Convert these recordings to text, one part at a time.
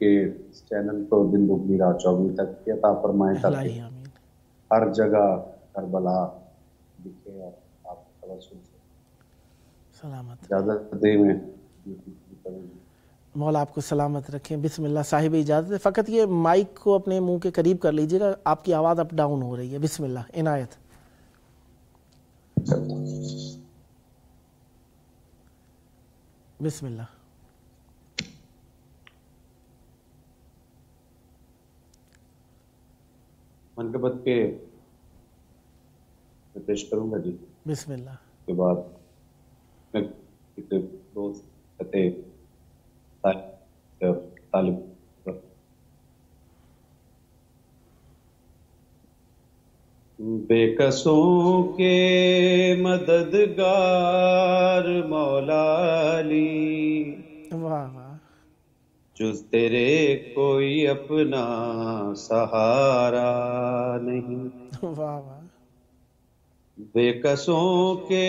کہ اس چینل کو دن دگنی رات چوگنی تک کی عطا فرمائیں تاکہ الہی آمین. ہر جگہ کربلا دکھے اور آپ کے توسل سے سلامت اجازت دے میں ڈیوٹی پوری کروں گی. مولا آپ کو سلامت رکھیں. بسم اللہ. صاحب اجازت ہے. فقط یہ مائک کو اپنے منہ کے قریب کر لیجئے گا, آپ کی آواز اپ ڈاؤن ہو رہی ہے. بسم اللہ. عنایت. بسم اللہ. منقبت کے میں پیش کروں گا جی. بسم اللہ. اس کے بعد میں ایک دوست کہتے طالب بے کسوں کے مددگار مولا علی واہ واہ. جز تیرے کوئی اپنا سہارا نہیں. واہ واہ. بے کسوں کے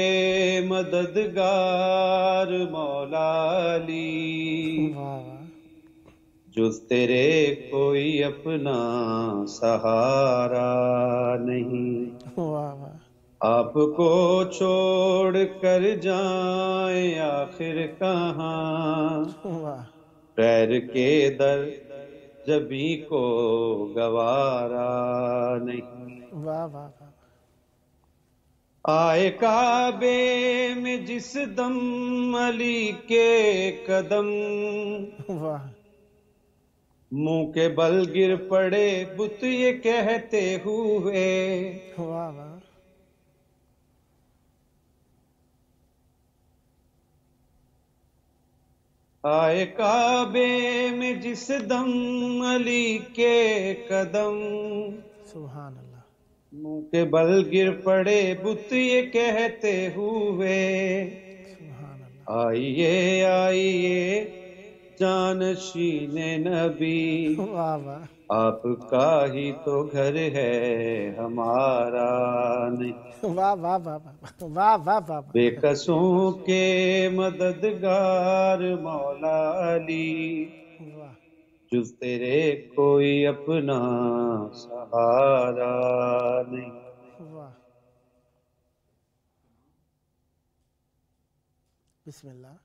مددگار مولا علی واہ واہ. جز تیرے کوئی اپنا سہارا نہیں. واہ واہ. آپ کو چھوڑ کر جائیں آخر کہاں, واہ غیر کے در جبھی کو گوارا نہیں. واہ. واہ واہ. آئے کعبے میں جس دم علی کے قدم, واہ. منہ کے بل گر پڑے بت یہ کہتے ہوئے, واہ واہ. آئے کعبے میں جس دم علی کے قدم, سبحان اللہ. منہ کے بل گر پڑے بت یہ کہتے ہوئے, سبحان اللہ. آئیے آئیے جانشین نبی, واہ واہ. آپ کا ہی تو گھر ہے ہمارا نہیں. واہ واہ واہ واہ. واہ واہ واہ. بے کسوں کے مددگار مولا علی واہ. جز تیرے کوئی اپنا سہارا نہیں. واہ. بسم اللہ.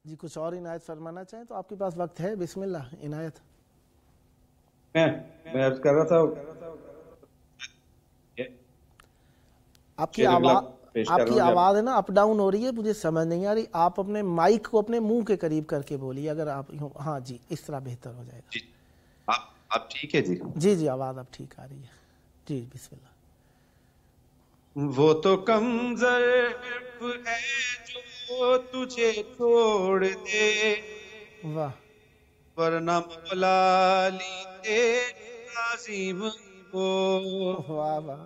جی کچھ اور عنایت فرمانا چاہیں تو آپ کے پاس وقت ہے. بسم اللہ. عنایت. میں عرض کر رہا تھا آپ کی آواز ہے نا اپ ڈاؤن ہو رہی ہے, مجھے سمجھ نہیں آ رہی. آپ اپنے مائک کو اپنے منہ کے قریب کر کے بولیے, اگر آپ ہاں جی اس طرح بہتر ہو جائے گا. آپ ٹھیک ہے جی. جی جی آواز اب ٹھیک آ رہی ہے. جی بسم اللہ. وہ تو کم ظرف ہے جو تجھے چھوڑ دے, واہ. ورنہ مولا علی تیرے عظیم کو واہ واہ.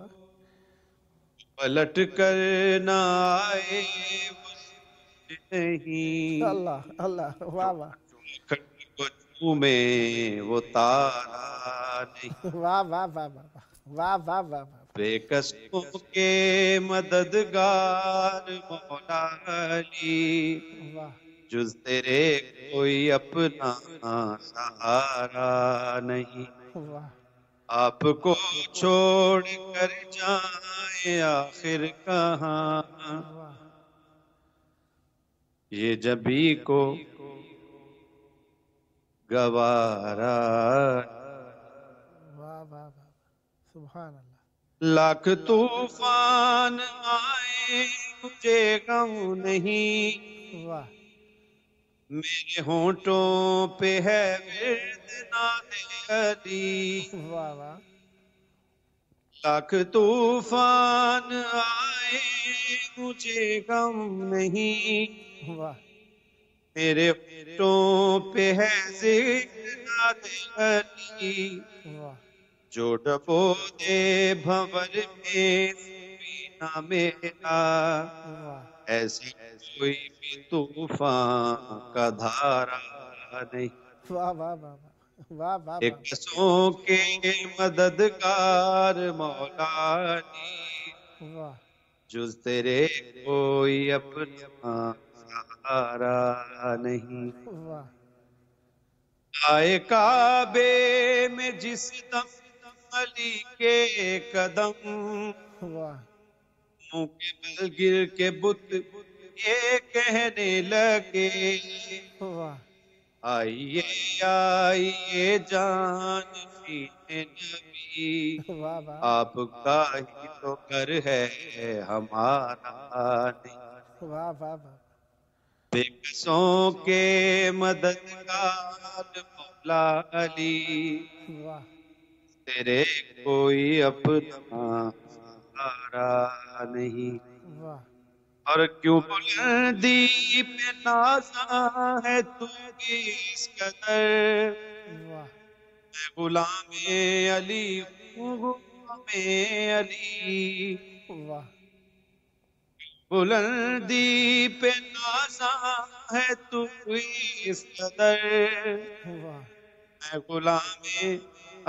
پلٹ کر نہ آئے وہ نہیں, اللہ اللہ. واہ واہ. میں وہ تارا نہیں. واہ واہ واہ واہ. واہ واہ واہ واہ. بے کسوں کے مددگار مولا علی واہ. جز تیرے کوئی اپنا سہارا نہیں. واہ. آپ کو چھوڑ کر جائیں آخر کہاں, واہ. یہ جبھی کو گوارا. واہ واہ واہ. سبحان اللہ. لاکھ طوفان آئے مجھے غم نہیں, واہ. میرے ہونٹوں پہ ہے ورد نام علی. واہ واہ. لاکھ طوفان آئے مجھے غم نہیں, واہ. میرے ہونٹوں پہ ہے ذکر نام علی. واہ. جو ڈبو دے بھنور میں سفینہ میرا, واہ. ایسی کوئی بھی طوفان کا دھارا نہیں. واہ واہ واہ. واہ واہ ایک واہ. کسوں کے مددگار مولا علی واہ. جز تیرے کوئی اپنا سہارا نہیں. واہ آئے کعبے میں جس دم علی کے قدم، واہ منہ کے بل گر کے بت یہ کہنے لگے، واہ آئیے آئیے جانشین نبی، واہ واہ آپ کا ہی تو گھر ہے ہمارا نہیں. واہ واہ واہ بے کسوں کے مددگار مولا علی، واہ تیرے کوئی اپنا سہارا نہیں. واہ اور کیوں بلندی پہ نازاں ہے تو اس قدر، واہ میں غلام علی ہوں غلام علی. واہ بلندی پہ نازاں ہے تو اس قدر، واہ میں غلام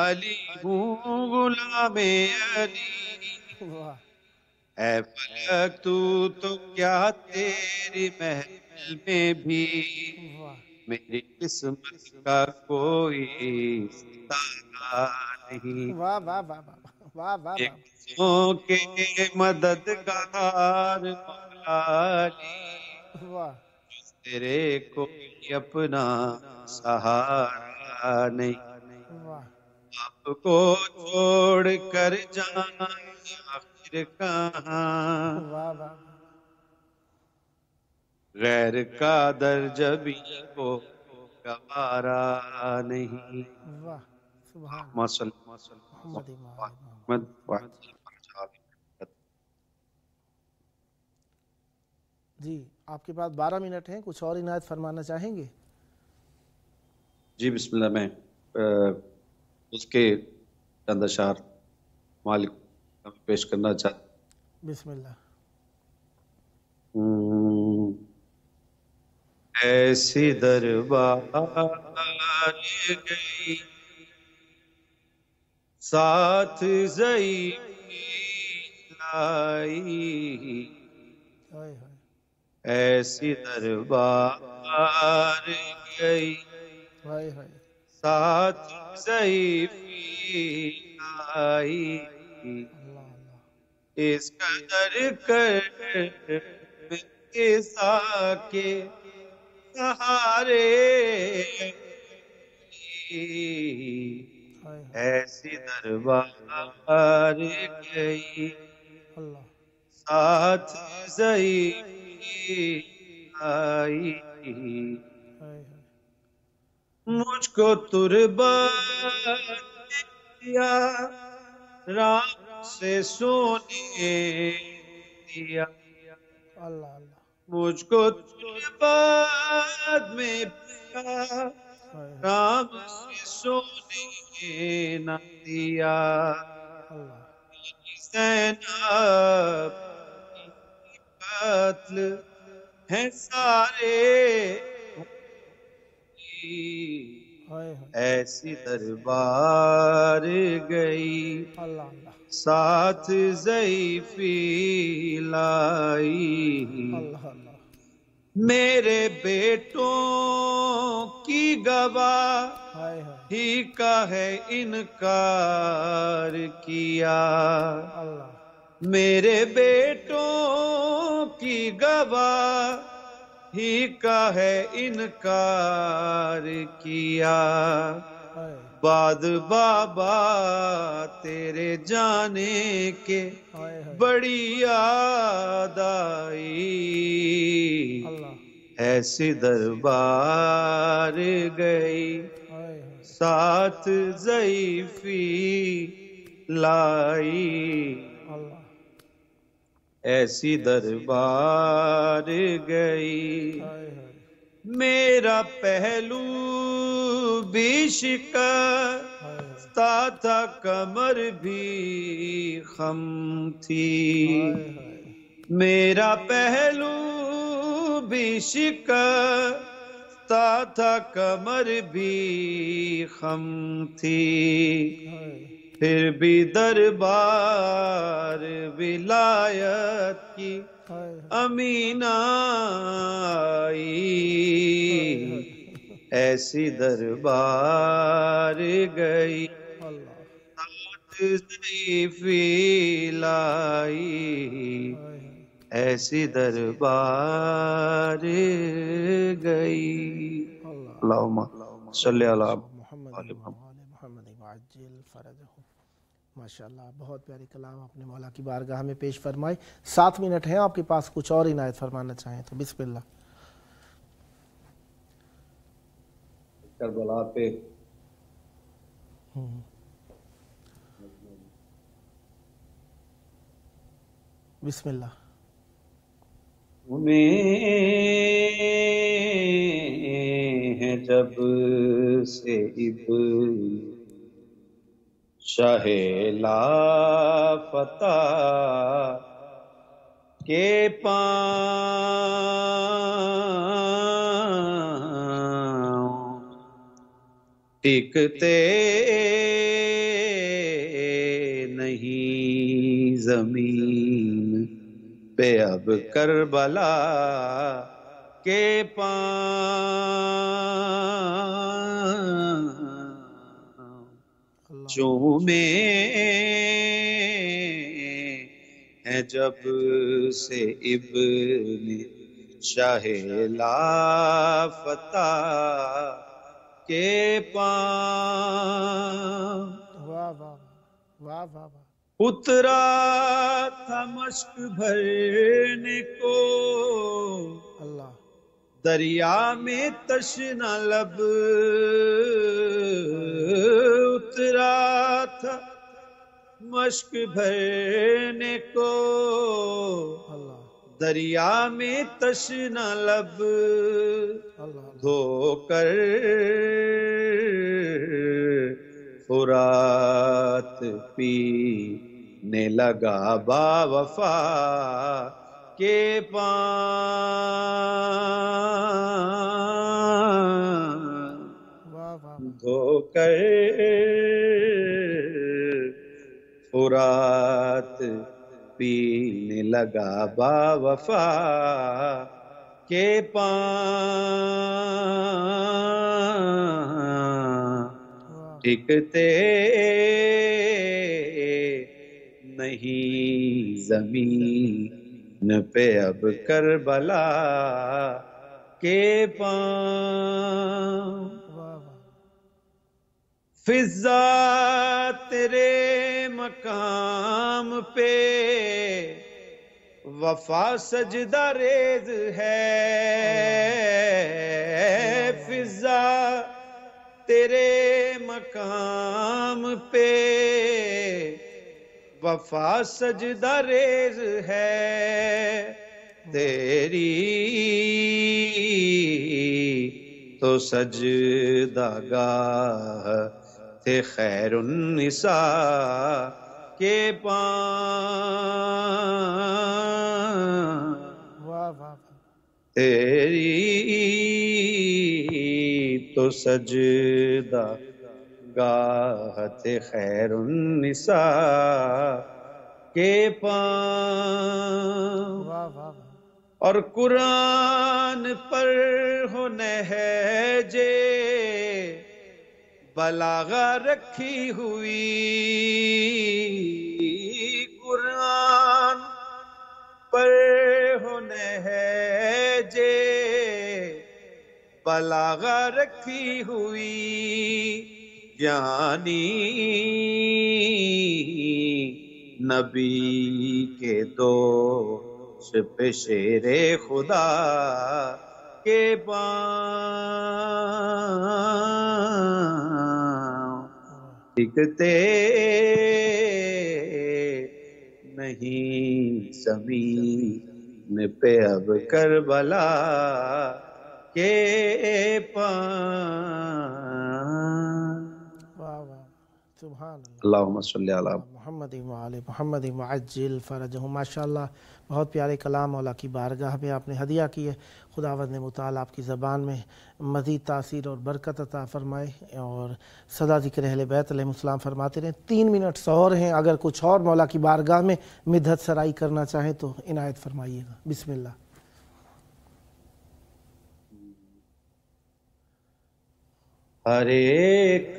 علی ہوں غلام علی. واہ اے فلک تو کیا تیری محفل میں بھی واہ میری قسمت کا کوئی ستارہ نہیں. واہ واہ واہ واہ واہ ایک واہ سو کے مددگار مولا علی، واہ تیرے کوئی اپنا سہارا نہیں. واہ آپ کو چھوڑ کر جانا آخر کہاں، واہ واہ غیر کا درجہ بھی کو گوارا نہیں. واہ سبحان اللہم صلی محمد محمد وعلی آلہ. جی آپ کے پاس 12 منٹ ہیں، کچھ اور عنایت فرمانا چاہیں گے؟ جی بسم اللہ. میں اس کے چند اشعار مالک پیش کرنا چاہتا بسم اللہ. ہوں. ایسی دربار گئی ساتھ ضعیفی لائی، ہائے ہائے ایسی دربار گئی ہائے ہائے ساتھ ضعیفی لائی، اللہ اللہ اس قدر کر کے سہارے ہائے ہائے ایسی دربار گئی اللہ ساتھ ضعیفی آئی، ہائے ہائے مجھ کو تربت دیا رام سے سونے دیا، اللہ اللہ مجھ کو تربت میں پیا ہائے ہائے رام سے سونے نہ دیا. اللہ زینب قتل ہیں سارے، ہائے ہائے ایسی دربار گئی اللہ اللہ ساتھ ضعیفی لائی، اللہ اللہ میرے بیٹوں کی گواہ ہائے ہائے ہی کا ہے انکار کیا، اللہ میرے بیٹوں کی گواہ ہی کا ہے انکار کیا، ہائے بعد بابا تیرے جانے کے ہائے ہائے بڑی یاد آئی، اللہ ایسی دربار گئی ہائے ہائے ساتھ ضعیفی لائی، اللہ ایسی دربار گئی ہائے ہائے میرا پہلو بھی شکست ہائے تھا کمر بھی خم تھی، ہائے ہائے میرا پہلو بھی شکست تھا کمر بھی خم تھی، ہائے پھر بھی دربار ولایت کی امینہ آئی، ایسی دربار گئی ضعیفی لائی، ایسی دربار گئی۔ اللہم صلی علی محمد۔ محمد وعجل فرجہ۔ ماشاءاللہ، بہت پیاری کلام آپ نے مولا کی بارگاہ میں پیش فرمائی۔ 7 منٹ ہیں آپ کے پاس، کچھ اور عنایت فرمانا چاہیں تو بسم اللہ۔ کربلا پہ بسم اللہ۔ ہیں جب سے اب شاہ لافتہ کے پاؤں ٹکتے نہیں زمین پہ اب کربلا کے پاؤں چومے ہیں جب سے ابن شاہ لافتہ کے پاؤں۔ واہ واہ واہ واہ واہ۔ اترا تھا مشق بھرنے کو اللہ، دریا میں تشنہ لب، اترا تھا مشق بھرنے کو اللہ دریا میں تشنہ لب، اللہ دھو کر فرات پینے لگا با وفا کے پاؤں، واہ واہ دھو کر فرات پینے لگا با وفا کے پاؤں، ٹکتے نہیں زمین پہ اب کربلا کے پاؤں۔ واہ واہ۔ فضا تیرے مقام پہ وفا سجدہ ریز ہے، فضا تیرے مقام پہ وفا سجدہ ریز ہے، تیری تو سجدہ گاہ تھے خیر النساء کے پاؤں، واہ واہ۔ تیری تو سجدہ گاہ تھے خیر النساء کے پاؤں، واہ واہ۔ اور قرآن پر ہو نہج بلاغہ رکھی ہوئی، قرآن پر ہو نہج بلاغہ رکھی ہوئی، یعنی نبی کے دوست پہ شیر خدا کے پاؤں، ٹکتے نہیں زمین پہ اب کربلا کے پاؤں۔ واہ واہ، سبحان اللہ۔ اللہم صلی علی محمد وعلی محمد وعجل فرجہم۔ ماشاءاللہ بہت پیارے کلام مولا کی بارگاہ میں آپ نے ہدیہ کی ہے۔ خداوند نے متعال آپ کی زبان میں مزید تاثیر اور برکت عطا فرمائے اور سدا ذکر اہل بیت علیہ السلام فرماتے رہیں۔ 3 منٹ اور ہیں، اگر کچھ اور مولا کی بارگاہ میں مدحت سرائی کرنا چاہیں تو عنایت فرمائیے گا۔ بسم اللہ۔ ہر ایک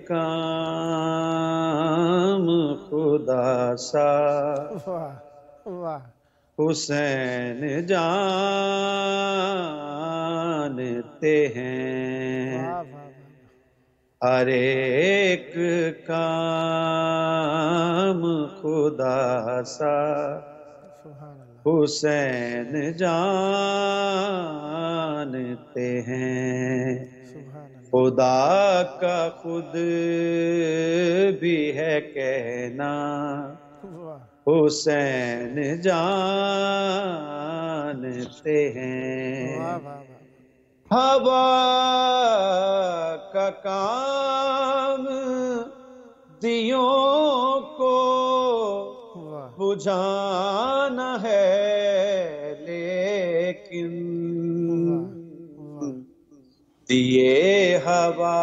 کام خدا سا واہ واہ، حسین جانتے ہیں، واہ واہ، ہر ایک کام خدا سا سبحان اللہ، حسین جانتے ہیں، سبحان اللہ، خدا کا خود بھی ہے کہنا، واہ حسین جانتے ہیں، واہ واہ، ہوا کا کام دیوں کو واہ بجھانا ہے، لیکن دیے ہوا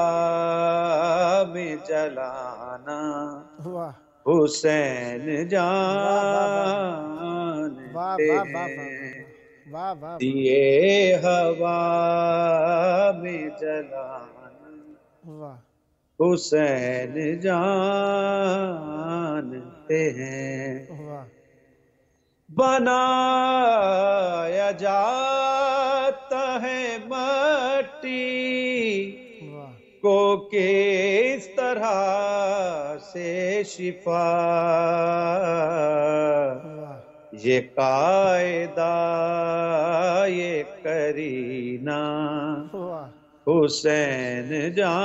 میں جلانا واہ، حسین جانتے ہیں، واہ واہ، دیے ہوا میں جلانا واہ حسین جانتے ہیں، واہ، بنایا جاتا ہے مٹی واہ کو کس طرح سے شفا، واہ، یہ قاعدہ یہ کرینہ واہ حسین جانتے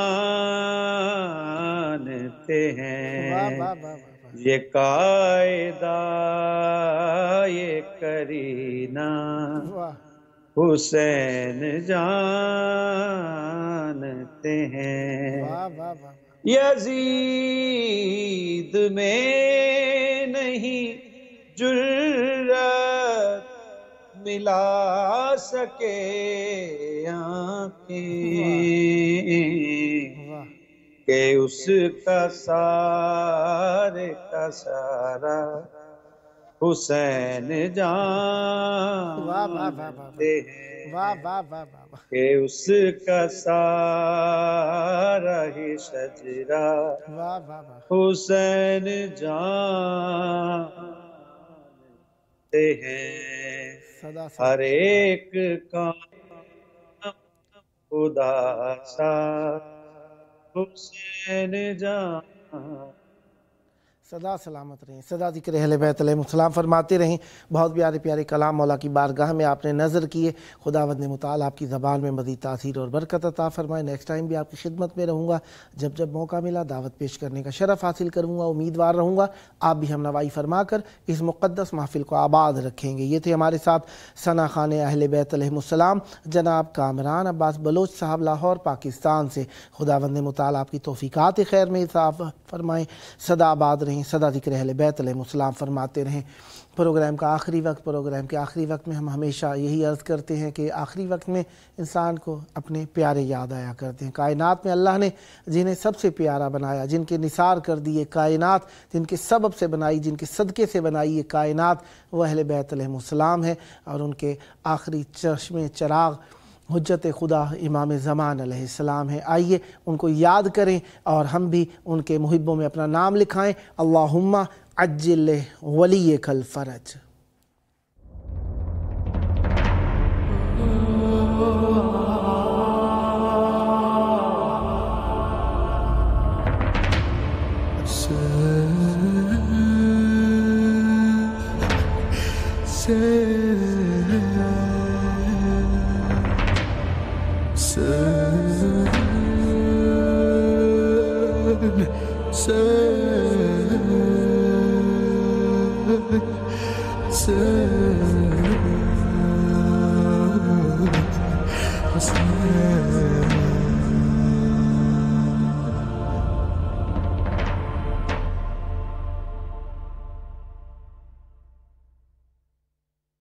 ہیں، واہ واہ واہ، یہ قاعدہ یہ کرینہ واہ حسین جانتے ہیں، واہ واہ واہ، یزید میں نہیں جرأت ملا سکے آنکھیں واہ کہ اس کا سارے کا سارا حسین جانتے ہیں، واہ واہ واہ واہ، کہ اس کا سارا ہی شجرہ واہ واہ واہ، حسین جانتے ہیں، صدا ہر ایک کام خدا سا حسین جان، صدا سلامت رہیں، صدا ذکر اہل بیت علیہ السلام فرماتے رہیں۔ بہت پیارے پیارے کلام مولا کی بارگاہ میں آپ نے نظر کیے۔ خداوند متعال آپ کی زبان میں مزید تاثیر اور برکت عطا فرمائے۔ نیکسٹ ٹائم بھی آپ کی خدمت میں رہوں گا، جب جب موقع ملا دعوت پیش کرنے کا شرف حاصل کروں گا، امیدوار رہوں گا آپ بھی ہم نوائی فرما کر اس مقدس محفل کو آباد رکھیں گے۔ یہ تھے ہمارے ساتھ ثنا خان اہل بیت علیہ السلام جناب کامران عباس بلوچ صاحب، لاہور پاکستان سے۔ خداوند متعال آپ کی توفیقات خیر میں اضافہ فرمائیں، سدا آباد رہیں، سدا ذکر اہل بیت علیہ السلام فرماتے رہیں۔ پروگرام کے آخری وقت میں ہم ہمیشہ یہی عرض کرتے ہیں کہ آخری وقت میں انسان کو اپنے پیارے یاد آیا کرتے ہیں۔ کائنات میں اللہ نے جنہیں سب سے پیارا بنایا، جن کے نثار کر دیے کائنات، جن کے سبب سے بنائی، جن کے صدقے سے بنائی یہ کائنات، وہ اہل بیت علیہ السلام ہے، اور ان کے آخری چشم چراغ حجت خدا امام زمان علیہ السلام ہے۔ آئیے ان کو یاد کریں اور ہم بھی ان کے محبوں میں اپنا نام لکھائیں۔ اللہم عجل ولیک الفرج۔ Sen